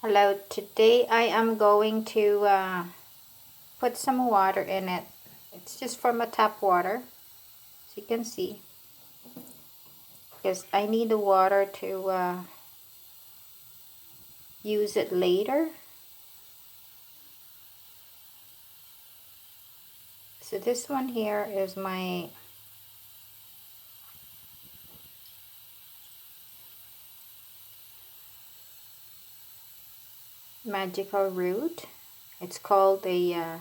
Hello, today I am going to put some water in it. It's just from a tap water, as you can see, because I need the water to use it later. So this one here is my magical root. It's called a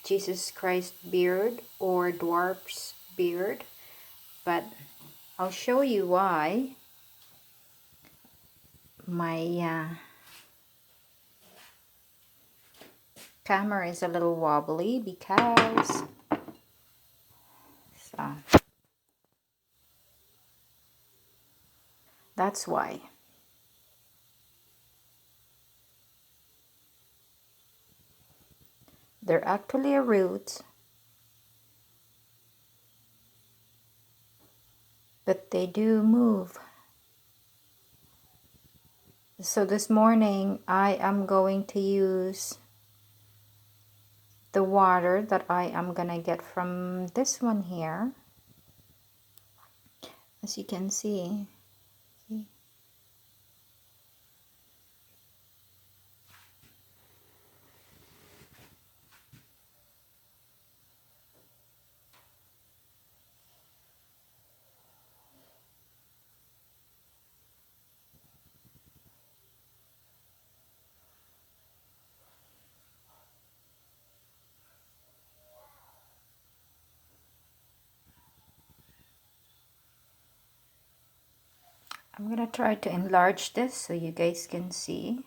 Jesus Christ beard or dwarf's beard, but I'll show you why my camera is a little wobbly, because that's why. They're actually a root, but they do move. So this morning I am going to use the water that I am gonna get from this one here, as you can see. I'm gonna try to enlarge this so you guys can see.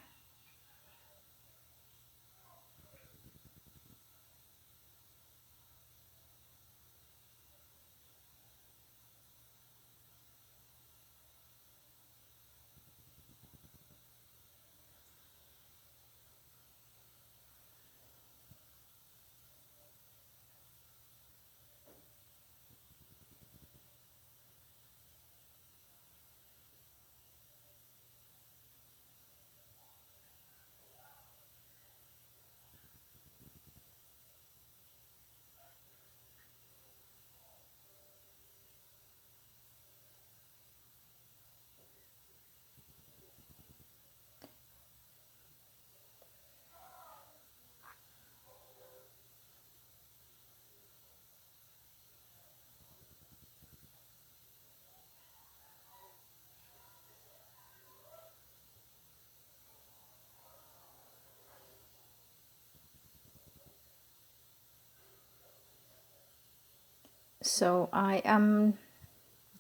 So I am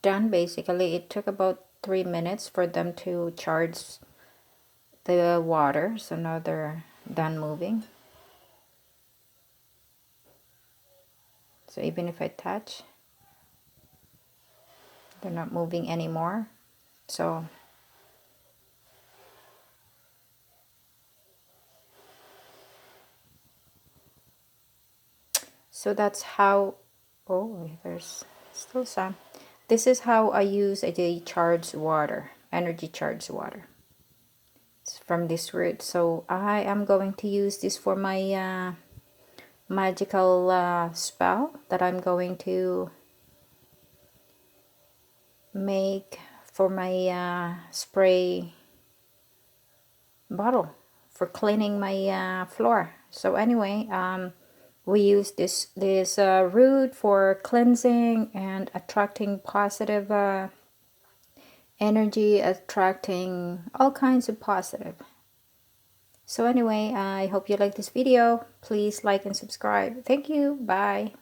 done basically. It took about 3 minutes for them to charge the water, so now they're done moving. So even if I touch, they're not moving anymore. So that's how, oh, there's still some. This is how I use a charged water, energy charged water. It's from this root. So I am going to use this for my magical spell that I'm going to make for my spray bottle for cleaning my floor. So anyway, we use this root for cleansing and attracting positive energy, attracting all kinds of positive. So anyway, I hope you like this video. Please like and subscribe. Thank you. Bye.